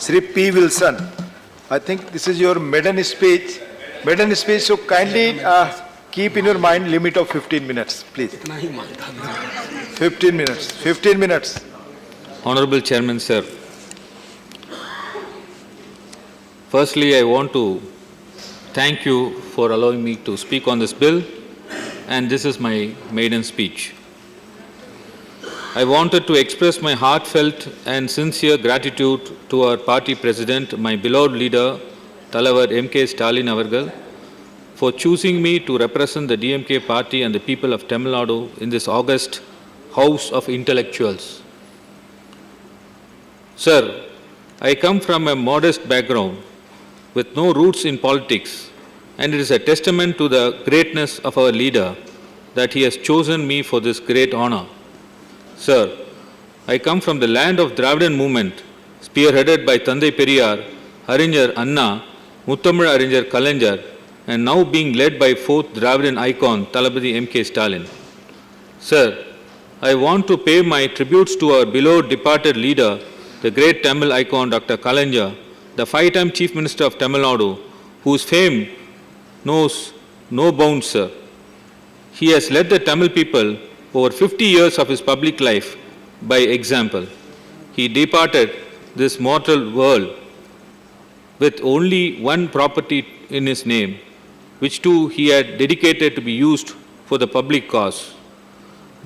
Sri P. Wilson, I think this is your maiden speech. Maiden speech, so kindly keep in your mind limit of 15 minutes, please. 15 minutes. 15 minutes. Honorable Chairman, sir. Firstly, I want to thank you for allowing me to speak on this bill, and this is my maiden speech. I wanted to express my heartfelt and sincere gratitude to our party president, my beloved leader, Talavar M.K. Stalin Avargal, for choosing me to represent the DMK party and the people of Tamil Nadu in this august House of Intellectuals. Sir, I come from a modest background with no roots in politics, and it is a testament to the greatness of our leader that he has chosen me for this great honor. Sir, I come from the land of Dravidian movement, spearheaded by Thandai Periyar, Arinyar Anna, Muttamil Arinyar Kalaignar, and now being led by fourth Dravidian icon, Thalapathy M.K. Stalin. Sir, I want to pay my tributes to our beloved departed leader, the great Tamil icon Dr. Kalaignar, the five-time Chief Minister of Tamil Nadu, whose fame knows no bounds, sir. He has led the Tamil people over 50 years of his public life by example. He departed this mortal world with only one property in his name, which too he had dedicated to be used for the public cause.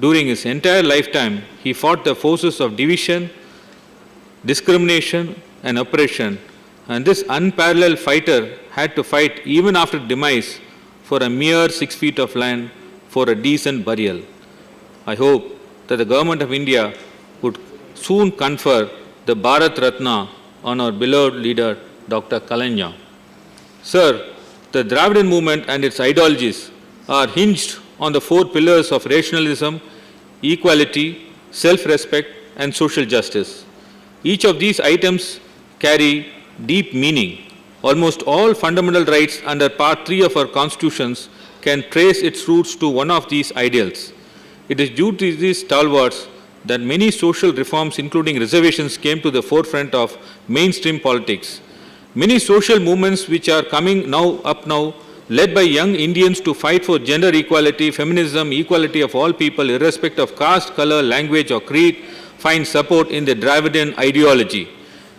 During his entire lifetime, he fought the forces of division, discrimination and oppression, and this unparalleled fighter had to fight even after demise for a mere 6 feet of land for a decent burial. I hope that the Government of India would soon confer the Bharat Ratna on our beloved leader, Dr. Kalaignar. Sir, the Dravidian movement and its ideologies are hinged on the four pillars of rationalism, equality, self-respect, and social justice. Each of these items carry deep meaning. Almost all fundamental rights under Part 3 of our constitutions can trace its roots to one of these ideals. It is due to these stalwarts that many social reforms, including reservations, came to the forefront of mainstream politics. Many social movements which are coming now, led by young Indians to fight for gender equality, feminism, equality of all people, irrespective of caste, color, language, or creed, find support in the Dravidian ideology.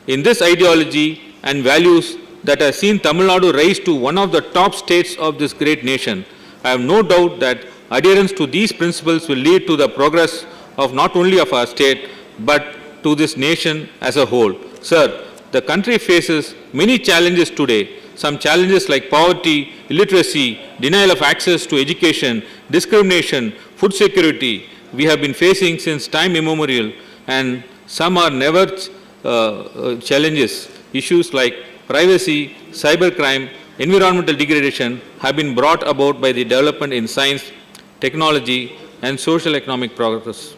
In this ideology and values that have seen Tamil Nadu rise to one of the top states of this great nation, I have no doubt that adherence to these principles will lead to the progress of not only of our state, but to this nation as a whole. Sir, the country faces many challenges today. Some challenges like poverty, illiteracy, denial of access to education, discrimination, food security, we have been facing since time immemorial, and some are never challenges. Issues like privacy, cybercrime, environmental degradation have been brought about by the development in science, technology, and social economic progress.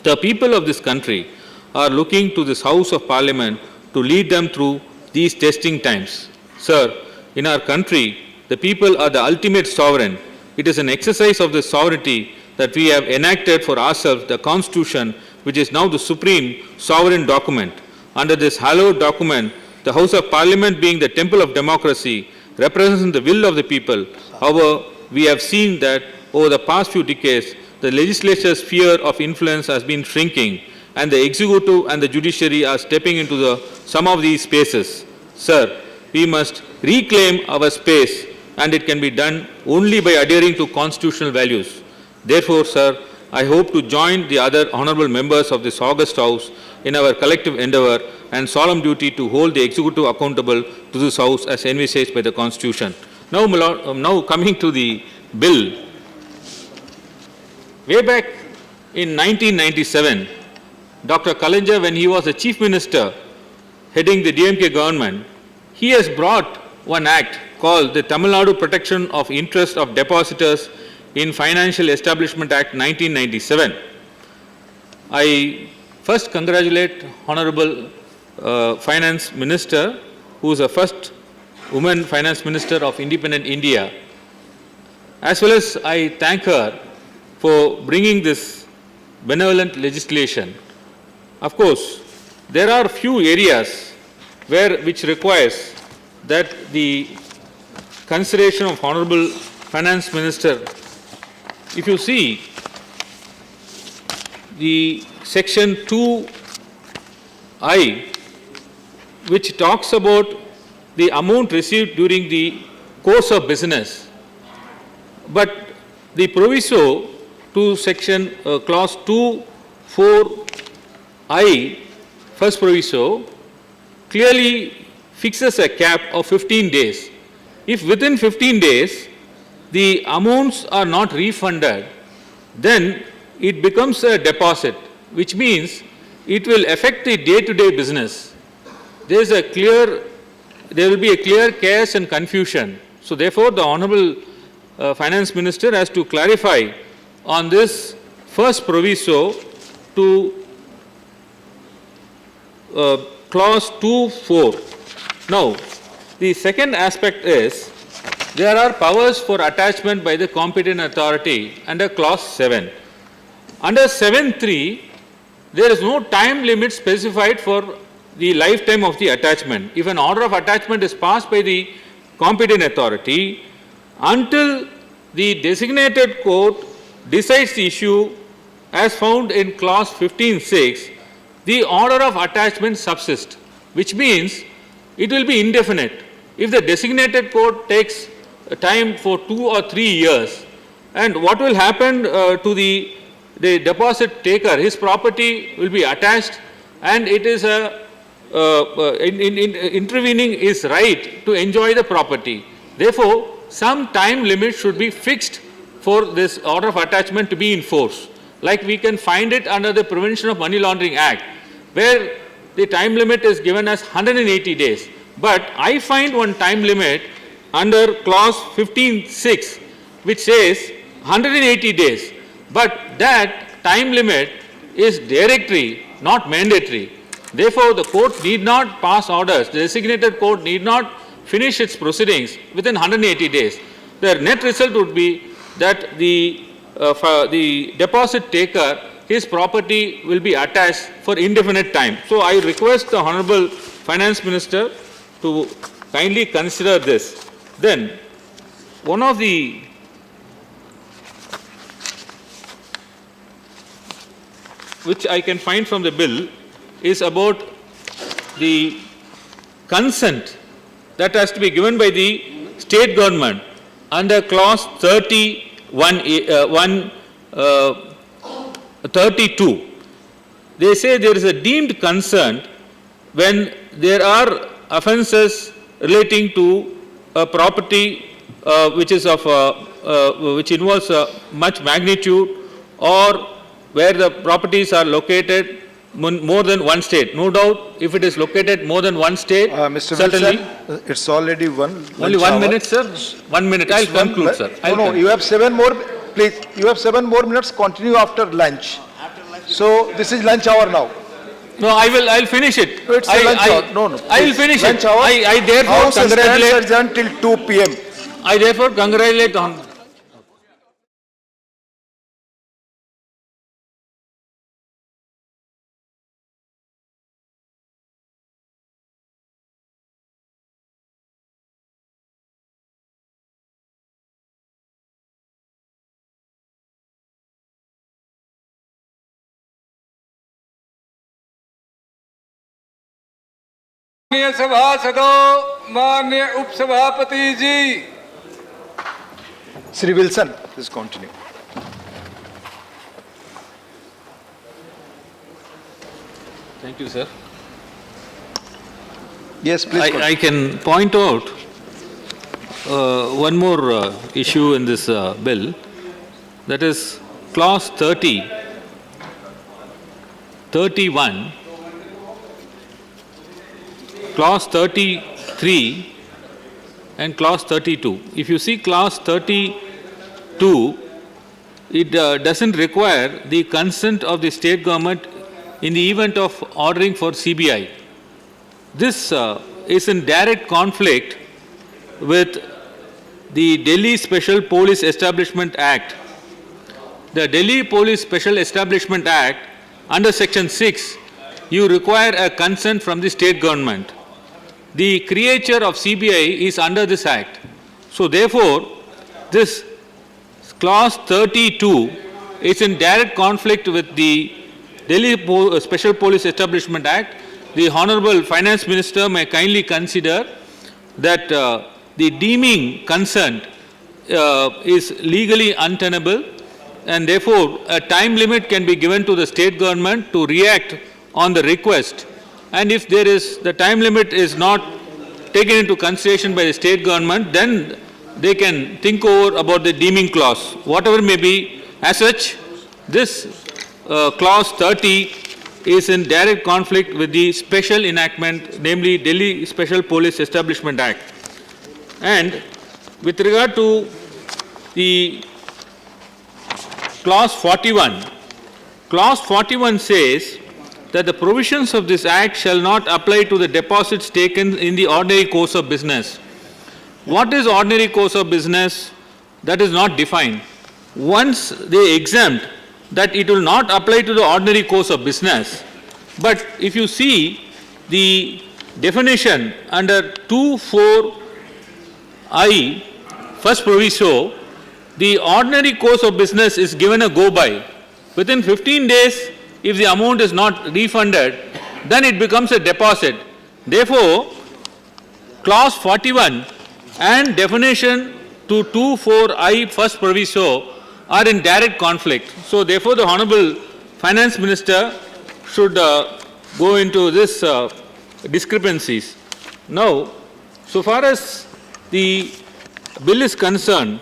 The people of this country are looking to this House of Parliament to lead them through these testing times. Sir, in our country, the people are the ultimate sovereign. It is an exercise of this sovereignty that we have enacted for ourselves the Constitution, which is now the supreme sovereign document. Under this hallowed document, the House of Parliament, being the temple of democracy, represents the will of the people. However, we have seen that over the past few decades, the legislature's sphere of influence has been shrinking, and the executive and the judiciary are stepping into some of these spaces. Sir, we must reclaim our space, and it can be done only by adhering to constitutional values. Therefore, sir, I hope to join the other honorable members of this august House in our collective endeavour and solemn duty to hold the executive accountable to this House as envisaged by the Constitution. Now coming to the bill. Way back in 1997, Dr. Kalaignar, when he was the Chief Minister heading the DMK government, he has brought one act called the Tamil Nadu Protection of Interest of Depositors in Financial Establishment Act 1997. I first congratulate Honorable Finance Minister, who is the first woman Finance Minister of independent India, as well as I thank her for bringing this benevolent legislation. Of course, there are few areas which requires that the consideration of Honorable Finance Minister, if you see the section 2I, which talks about the amount received during the course of business, but the proviso to section clause 2(4)I, first proviso, clearly fixes a cap of 15 days. If within 15 days the amounts are not refunded, then it becomes a deposit, which means it will affect the day-to-day business. There will be a clear chaos and confusion. So therefore, the Honorable Finance Minister has to clarify on this first proviso to clause 2(4). Now, the second aspect is there are powers for attachment by the competent authority under clause 7. Under 7(3), there is no time limit specified for the lifetime of the attachment. If an order of attachment is passed by the competent authority, until the designated court decides the issue as found in clause 15(6), the order of attachment subsists, which means it will be indefinite. If the designated court takes time for 2 or 3 years, and what will happen to the deposit taker? His property will be attached, and it is intervening is right to enjoy the property. Therefore, some time limit should be fixed for this order of attachment to be in force. Like we can find it under the Prevention of Money Laundering Act, where the time limit is given as 180 days. But I find one time limit under clause 15(6), which says 180 days. But that time limit is directory, not mandatory. Therefore, the court need not pass orders. The designated court need not finish its proceedings within 180 days. The net result would be that the deposit taker, his property will be attached for indefinite time. So I request the Honorable Finance Minister to kindly consider this. Then, one of the which I can find from the bill is about the consent that has to be given by the state government under clause 32. They say there is a deemed consent when there are offences relating to a property which is of which involves much magnitude, or where the properties are located more than one state. No doubt, if it is located more than one state, Mr. certainly. Wilson, it's already Only 1 minute, sir. 1 minute. I'll conclude, sir. No, you have 7 more. Please, you have 7 more minutes. Continue after lunch. So this is lunch hour now. No, I'll finish it. No, it's lunch hour. No. I will finish lunch it. Hour. I therefore House congratulate. stands adjourned till 2 p.m. I therefore congratulate on. माननीय सभासदों, माननीय उपसभापति जी, Sri Wilson, please continue. Thank you, sir. Yes, please continue. I can point out one more issue in this bill, that is clause 30, 31, clause 33 and clause 32. If you see clause 32, it doesn't require the consent of the state government in the event of ordering for CBI. This is in direct conflict with the Delhi Special Police Establishment Act. The Delhi Police Special Establishment Act, under section 6, you require a consent from the state government. the creature of CBI is under this Act. So therefore, this clause 32 is in direct conflict with the Delhi Special Police Establishment Act. The Honorable Finance Minister may kindly consider that the deeming concerned is legally untenable, and therefore a time limit can be given to the state government to react on the request. And if there is, the time limit is not taken into consideration by the state government, then they can think over about the deeming clause, whatever may be. As such, this clause 30 is in direct conflict with the special enactment, namely Delhi Special Police Establishment Act. And with regard to the clause 41, clause 41 says that the provisions of this Act shall not apply to the deposits taken in the ordinary course of business. What is ordinary course of business? That is not defined. Once they exempt that it will not apply to the ordinary course of business, but if you see the definition under 2(4)(I), first proviso, the ordinary course of business is given a go-by. Within 15 days, if the amount is not refunded, then it becomes a deposit. Therefore, clause 41 and definition to 2(4)(I) first proviso are in direct conflict. So therefore, the Honorable Finance Minister should go into this discrepancies. Now, so far as the bill is concerned,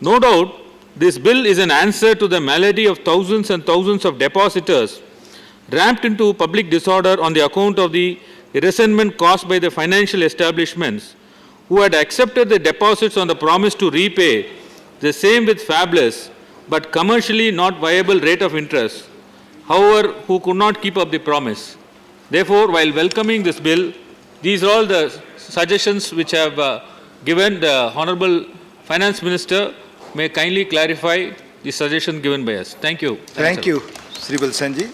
no doubt this bill is an answer to the malady of thousands and thousands of depositors ramped into public disorder on the account of the resentment caused by the financial establishments who had accepted the deposits on the promise to repay the same with fabulous but commercially not viable rate of interest, however, who could not keep up the promise. Therefore, while welcoming this bill, these are all the suggestions which I have given. The Honorable Finance Minister may kindly clarify the suggestion given by us. Thank you. Thank you, Sri Balsanji.